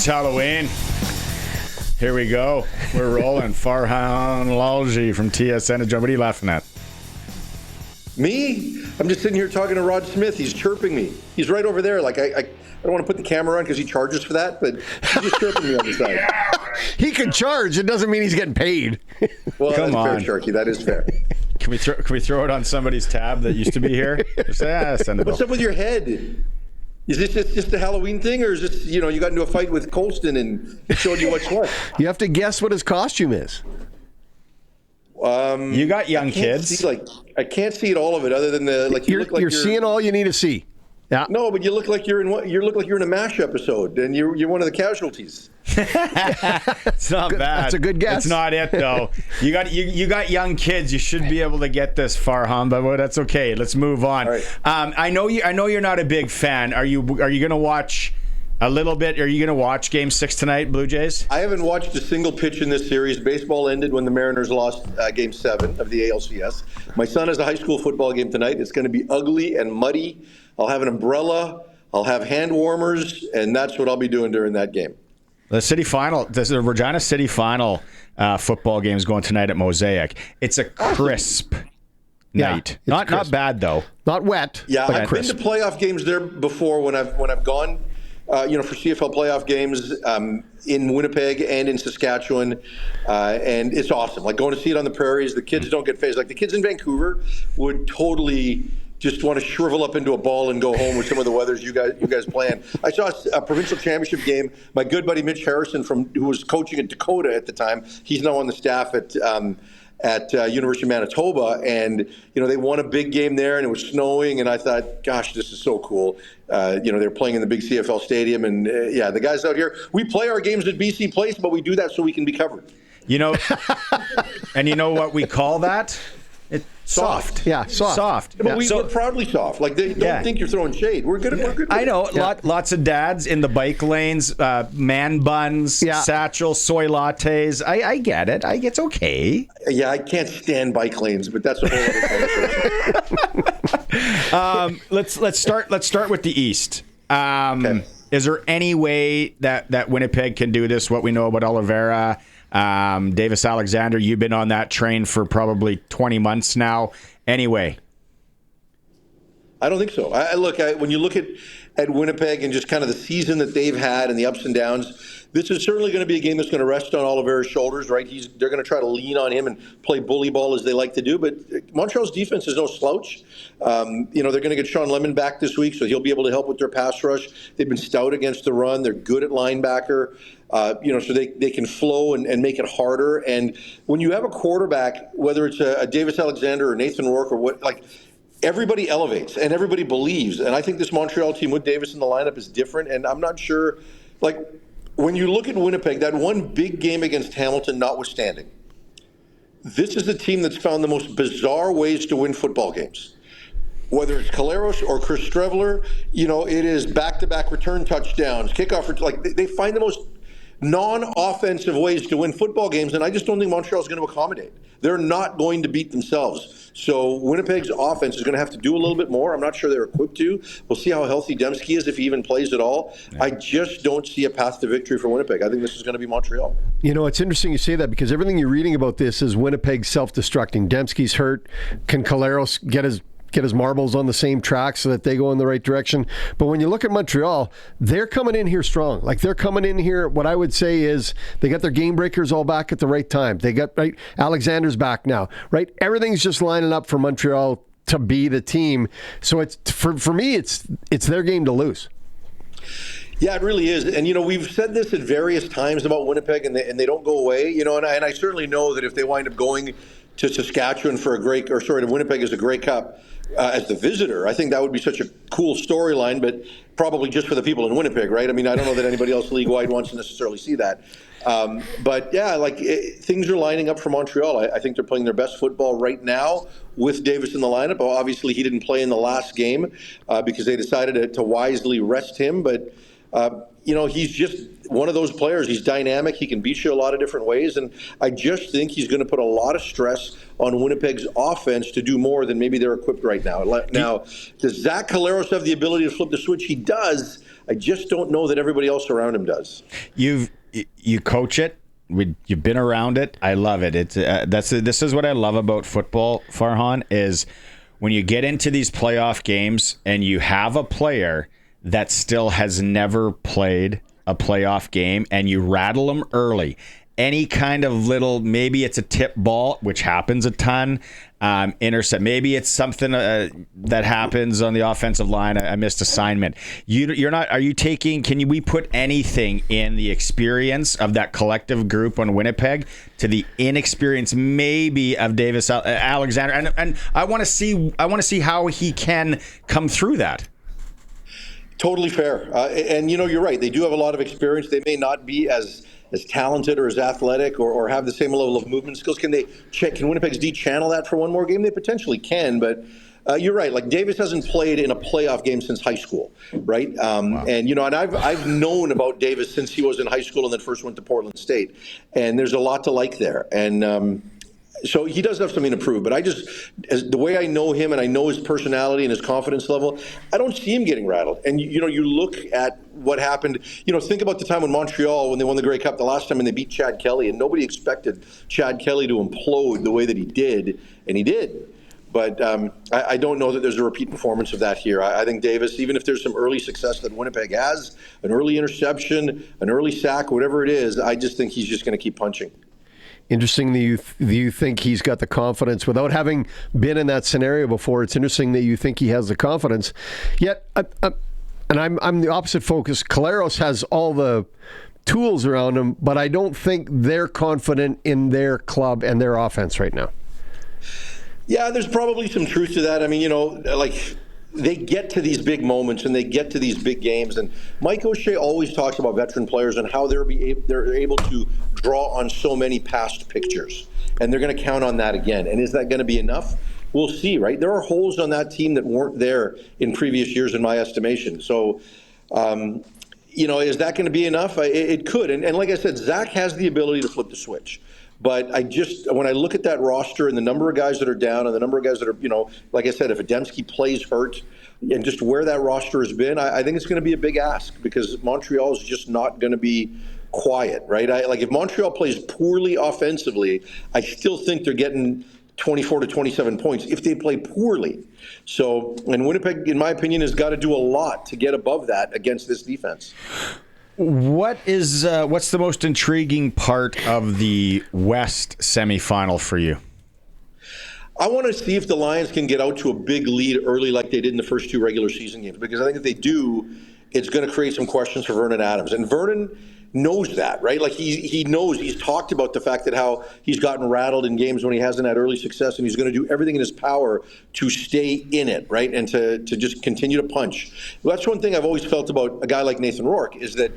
It's Halloween. Here we go. We're rolling. Farhan Lalji from TSN. What are you laughing at? Me? I'm just sitting here talking to Rod Smith. He's chirping me. He's right over there. Like I don't want to put the camera on because he charges for that, but he's just chirping me on the side. He could charge. It doesn't mean he's getting paid. Well, Come that's on. fair, Sharky. That is fair. Can we throw it on somebody's tab that used to be here? Just, send it What's over. up with your head? Is this just a Halloween thing, or is this, you got into a fight with Colston and he showed you what's what? You have to guess what his costume is. You got young kids. I can't see it, all of it, other than You're seeing all you need to see. Yeah. No, but you look like you're in a MASH episode, and you're one of the casualties. It's not bad. That's a good guess. It's not it though. You got young kids. You should be able to get this, Farhan, but that's okay. Let's move on. All right. I know you're not a big fan. Are you going to watch a little bit? Are you going to watch Game 6 tonight, Blue Jays? I haven't watched a single pitch in this series. Baseball ended when the Mariners lost Game 7 of the ALCS. My son has a high school football game tonight. It's going to be ugly and muddy. I'll have an umbrella. I'll have hand warmers, and that's what I'll be doing during that game. The City Final, the Regina City Final football game is going tonight at Mosaic. It's a crisp night. Not bad though. Not wet. Yeah, but I've crisp. been to playoff games there before when I've gone, for CFL playoff games in Winnipeg and in Saskatchewan, and it's awesome. Like going to see it on the prairies. The kids don't get phased. Like the kids in Vancouver would totally just want to shrivel up into a ball and go home with some of the weathers you guys playing. I saw a provincial championship game. My good buddy Mitch Harrison, who was coaching at Dakota at the time, he's now on the staff at University of Manitoba, and they won a big game there, and it was snowing, and I thought, gosh, this is so cool. They're playing in the big CFL stadium, and the guys out here, we play our games at BC Place, but we do that so we can be covered. And you know what we call that? It's soft. Yeah, soft. But we're proudly soft. Like, they don't think you're throwing shade. We're good. We're good. I know. Lots of dads in the bike lanes, man buns, satchels, soy lattes. I get it. It's okay. Yeah, I can't stand bike lanes, but that's a whole other conversation. Let's start with the East. Okay. Is there any way that Winnipeg can do this? What we know about Oliveira, Davis Alexander, you've been on that train for probably 20 months now. Anyway. I don't think so. When you look at Winnipeg and just kind of the season that they've had and the ups and downs, this is certainly going to be a game that's going to rest on Oliveira's shoulders, right? They're going to try to lean on him and play bully ball as they like to do. But Montreal's defense is no slouch. They're going to get Sean Lemon back this week, so he'll be able to help with their pass rush. They've been stout against the run. They're good at linebacker. So they can flow and make it harder. And when you have a quarterback, whether it's a Davis Alexander or Nathan Rourke or what, like, everybody elevates and everybody believes. And I think this Montreal team with Davis in the lineup is different. And I'm not sure, like, when you look at Winnipeg, that one big game against Hamilton notwithstanding, this is a team that's found the most bizarre ways to win football games. Whether it's Caleros or Chris Streveler, it is back-to-back return touchdowns, kickoff. Like, they find the most non-offensive ways to win football games, and I just don't think Montreal's going to accommodate. They're not going to beat themselves. So Winnipeg's offense is going to have to do a little bit more. I'm not sure they're equipped to. We'll see how healthy Dembski is, if he even plays at all. Yeah. I just don't see a path to victory for Winnipeg. I think this is going to be Montreal. It's interesting you say that, because everything you're reading about this is Winnipeg self-destructing. Dembski's hurt. Can Caleros get his marbles on the same track so that they go in the right direction? But when you look at Montreal, they're coming in here strong. Like, they're coming in here, what I would say is they got their game breakers all back at the right time. They got, right, Alexander's back now, right? Everything's just lining up for Montreal to be the team. So it's for me, it's their game to lose. Yeah, it really is. And, we've said this at various times about Winnipeg, and they don't go away, and I certainly know that if they wind up going to Saskatchewan to Winnipeg as a Grey Cup, as the visitor, I think that would be such a cool storyline, but probably just for the people in Winnipeg, right? I mean, I don't know that anybody else league-wide wants to necessarily see that. But yeah, things are lining up for Montreal. I think they're playing their best football right now with Davis in the lineup. Obviously, he didn't play in the last game because they decided to wisely rest him, but He's just one of those players. He's dynamic. He can beat you a lot of different ways. And I just think he's going to put a lot of stress on Winnipeg's offense to do more than maybe they're equipped right now. Now, does Zach Collaros have the ability to flip the switch? He does. I just don't know that everybody else around him does. You coach it. You've been around it. I love it. This is what I love about football, Farhan, is when you get into these playoff games and you have a player that still has never played a playoff game and you rattle them early. Any kind of little, maybe it's a tip ball, which happens a ton, intercept. Maybe it's something that happens on the offensive line, a missed assignment. Can we put anything in the experience of that collective group on Winnipeg to the inexperience maybe of Davis Alexander? And I want to see how he can come through that. Totally fair. And you're right. They do have a lot of experience. They may not be as talented or as athletic or have the same level of movement skills. Can Winnipeg's D channel that for one more game? They potentially can, but you're right. Like, Davis hasn't played in a playoff game since high school, right? Wow. And I've known about Davis since he was in high school and then first went to Portland State. And there's a lot to like there. And so he does have something to prove, but the way I know him and I know his personality and his confidence level, I don't see him getting rattled. And you look at what happened. Think about the time when Montreal, when they won the Grey Cup the last time, and they beat Chad Kelly, and nobody expected Chad Kelly to implode the way that he did, and he did. But I don't know that there's a repeat performance of that here. I think Davis, even if there's some early success that Winnipeg has, an early interception, an early sack, whatever it is, I just think he's just going to keep punching. Interesting that you think he's got the confidence without having been in that scenario before. It's interesting that you think he has the confidence. Yet, and I'm the opposite focus. Collaros has all the tools around him, but I don't think they're confident in their club and their offense right now. Yeah, there's probably some truth to that. I mean, they get to these big moments and they get to these big games. And Mike O'Shea always talks about veteran players and how they're able to draw on so many past pictures. And they're going to count on that again. And is that going to be enough? We'll see, right? There are holes on that team that weren't there in previous years, in my estimation. So, is that going to be enough? It could. And like I said, Zach has the ability to flip the switch. But when I look at that roster and the number of guys that are down and the number of guys that are, like I said, if Adamski plays hurt and just where that roster has been, I think it's going to be a big ask because Montreal is just not going to be quiet, right? If Montreal plays poorly offensively, I still think they're getting 24 to 27 points if they play poorly. So, and Winnipeg, in my opinion, has got to do a lot to get above that against this defense. What's the most intriguing part of the West semifinal for you? I want to see if the Lions can get out to a big lead early like they did in the first two regular season games, because I think if they do, it's going to create some questions for Vernon Adams. And Vernon knows that, right? Like he knows, he's talked about the fact that how he's gotten rattled in games when he hasn't had early success, and he's going to do everything in his power to stay in it, right? And to just continue to punch. Well, that's one thing I've always felt about a guy like Nathan Rourke is that,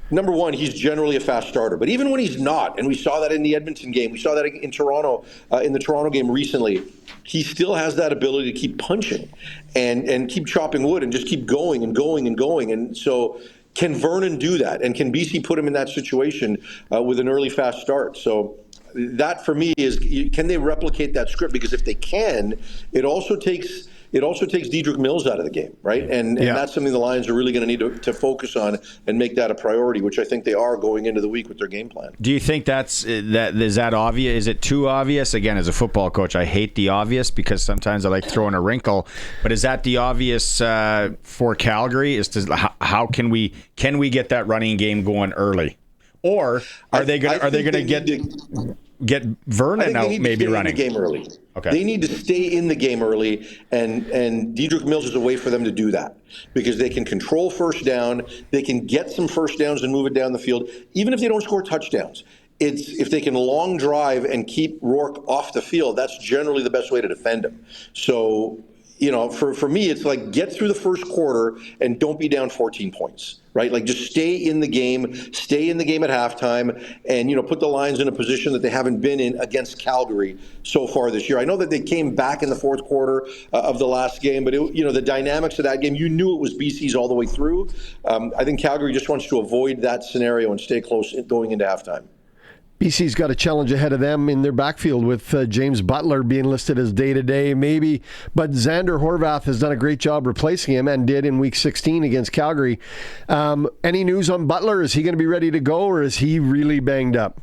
number one, he's generally a fast starter. But even when he's not, and we saw that in the Edmonton game, we saw that in Toronto, in the Toronto game recently, he still has that ability to keep punching and keep chopping wood and just keep going and going and going. And so can Vernon do that? And can BC put him in that situation with an early fast start? So that for me is, can they replicate that script? Because if they can, it also takes Dedrick Mills out of the game, right? And that's something the Lions are really going to need to focus on and make that a priority, which I think they are going into the week with their game plan. Do you think is that obvious? Is it too obvious? Again, as a football coach, I hate the obvious because sometimes I like throwing a wrinkle. But is that the obvious for Calgary? Is how can we get that running game going early, or are they going to get Vernon out maybe running the game early? Okay. They need to stay in the game early, and Dedrick Mills is a way for them to do that because they can control first down, they can get some first downs and move it down the field, even if they don't score touchdowns. If they can long drive and keep Rourke off the field, that's generally the best way to defend him. So, for me, it's like get through the first quarter and don't be down 14 points, right? Like just stay in the game at halftime and, put the Lions in a position that they haven't been in against Calgary so far this year. I know that they came back in the fourth quarter of the last game, but the dynamics of that game, you knew it was BC's all the way through. I think Calgary just wants to avoid that scenario and stay close going into halftime. BC's got a challenge ahead of them in their backfield with James Butler being listed as day-to-day, maybe. But Xander Horvath has done a great job replacing him and did in Week 16 against Calgary. Any news on Butler? Is he going to be ready to go, or is he really banged up?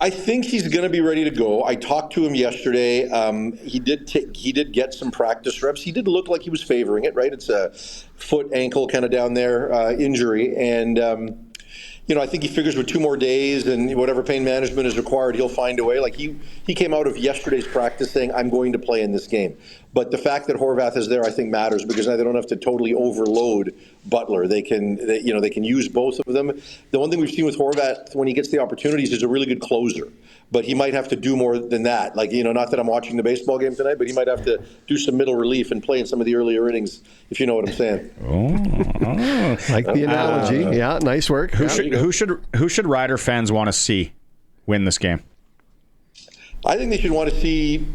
I think he's going to be ready to go. I talked to him yesterday. He did get some practice reps. He did look like he was favoring it, right? It's a foot, ankle kind of down there injury. And I think he figures with 2 more days and whatever pain management is required, he'll find a way. Like he came out of yesterday's practice saying, I'm going to play in this game. But the fact that Horvath is there, I think, matters because now they don't have to totally overload Butler. They can use both of them. The one thing we've seen with Horvath when he gets the opportunities is a really good closer. But he might have to do more than that. Like, not that I'm watching the baseball game tonight, but he might have to do some middle relief and play in some of the earlier innings, if you know what I'm saying. Like the analogy. Yeah, nice work. Who should Rider fans want to see win this game? I think they should want to see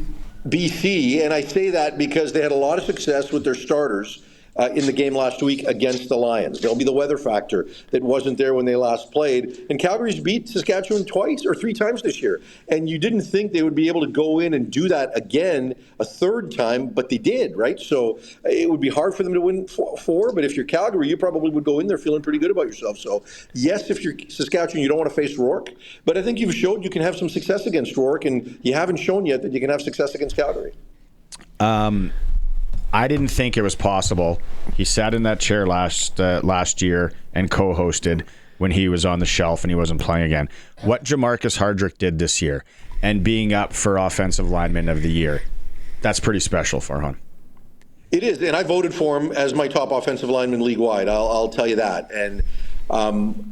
BC, and I say that because they had a lot of success with their starters in the game last week against the Lions. There'll be the weather factor that wasn't there when they last played. And Calgary's beat Saskatchewan 2 or 3 times this year. And you didn't think they would be able to go in and do that again a 3rd time, but they did, right? So it would be hard for them to win 4, but if you're Calgary, you probably would go in there feeling pretty good about yourself. So yes, if you're Saskatchewan, you don't want to face Rourke, but I think you've showed you can have some success against Rourke, and you haven't shown yet that you can have success against Calgary. I didn't think it was possible. He sat in that chair last year and co-hosted when he was on the shelf and he wasn't playing again. What Jamarcus Hardrick did this year and being up for Offensive Lineman of the Year, that's pretty special, Farhan. It is, and I voted for him as my top offensive lineman league-wide. I'll tell you that. And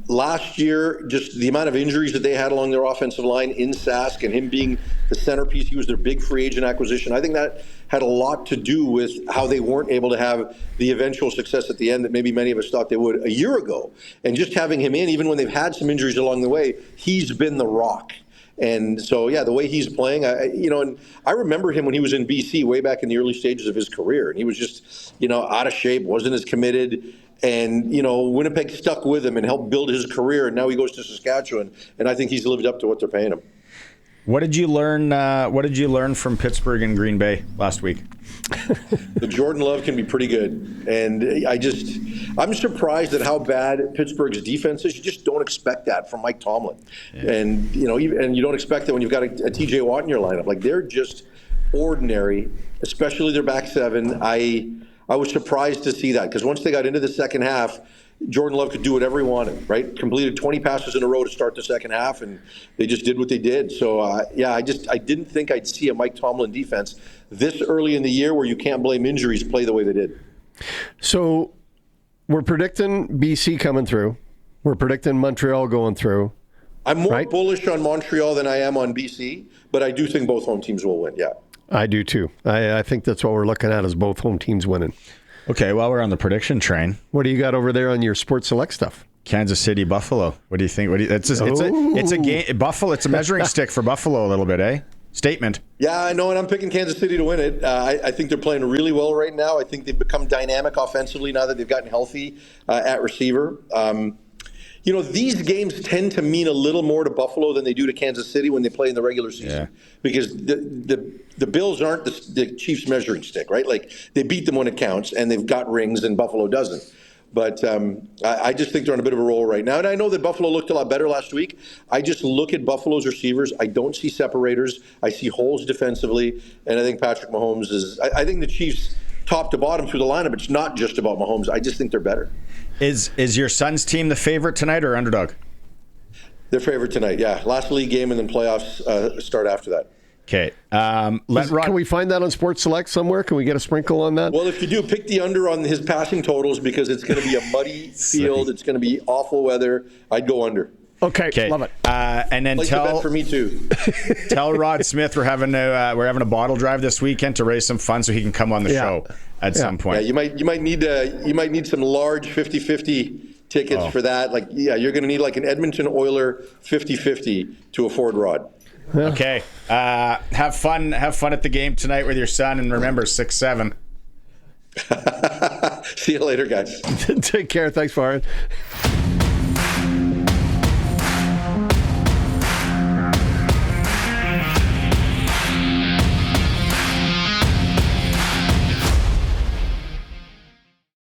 last year, just the amount of injuries that they had along their offensive line in Sask and him being the centerpiece, he was their big free agent acquisition. I think that had a lot to do with how they weren't able to have the eventual success at the end that maybe many of us thought they would a year ago. And just having him in, even when they've had some injuries along the way, he's been the rock. And so, yeah, the way he's playing, and I remember him when he was in BC way back in the early stages of his career. And he was just, out of shape, wasn't as committed. And, Winnipeg stuck with him and helped build his career. And now he goes to Saskatchewan. And I think he's lived up to what they're paying him. What did you learn? What did you learn from Pittsburgh and Green Bay last week? The Jordan Love can be pretty good, and I'm surprised at how bad Pittsburgh's defense is. You just don't expect that from Mike Tomlin, and you don't expect that when you've got a T.J. Watt in your lineup. Like they're just ordinary, especially their back seven. I was surprised to see that because once they got into the second half, Jordan Love could do whatever he wanted, right? Completed 20 passes in a row to start the second half, and they just did what they did. So, I didn't think I'd see a Mike Tomlin defense this early in the year where you can't blame injuries play the way they did. So, we're predicting BC coming through. We're predicting Montreal going through. I'm more bullish on Montreal than I am on BC, but I do think both home teams will win, yeah. I do too. I think that's what we're looking at is both home teams winning. Okay, well, we're on the prediction train. What do you got over there on your Sports Select stuff? Kansas City, Buffalo. What do you think? It's a game. Buffalo. It's a measuring stick for Buffalo a little bit, eh? Statement. Yeah, I know, and I'm picking Kansas City to win it. I think they're playing really well right now. I think they've become dynamic offensively now that they've gotten healthy at receiver. These games tend to mean a little more to Buffalo than they do to Kansas City when they play in the regular season. Yeah. Because the Bills aren't the Chiefs measuring stick, right? Like, they beat them when it counts, and they've got rings, and Buffalo doesn't. But I just think they're on a bit of a roll right now. And I know that Buffalo looked a lot better last week. I just look at Buffalo's receivers. I don't see separators. I see holes defensively. And I think Patrick Mahomes is – I think the Chiefs top to bottom through the lineup, it's not just about Mahomes. I just think they're better. Is your son's team the favorite tonight or underdog? They're favorite tonight, yeah. Last league game and then playoffs start after that. Okay. Can we find that on Sports Select somewhere? Can we get a sprinkle on that? Well, if you do, pick the under on his passing totals because it's going to be a muddy field. It's going to be awful weather. I'd go under. Okay. Love it. And then bet for me too. Tell Rod Smith we're having a bottle drive this weekend to raise some funds so he can come on the show. at some point. Yeah, you might need some large 50-50 tickets for that. Like, you're going to need like an Edmonton Oiler 50-50 to afford Rod. Okay. Have fun at the game tonight with your son, and remember 6-7. See you later, guys. Take care. Thanks, Farhan.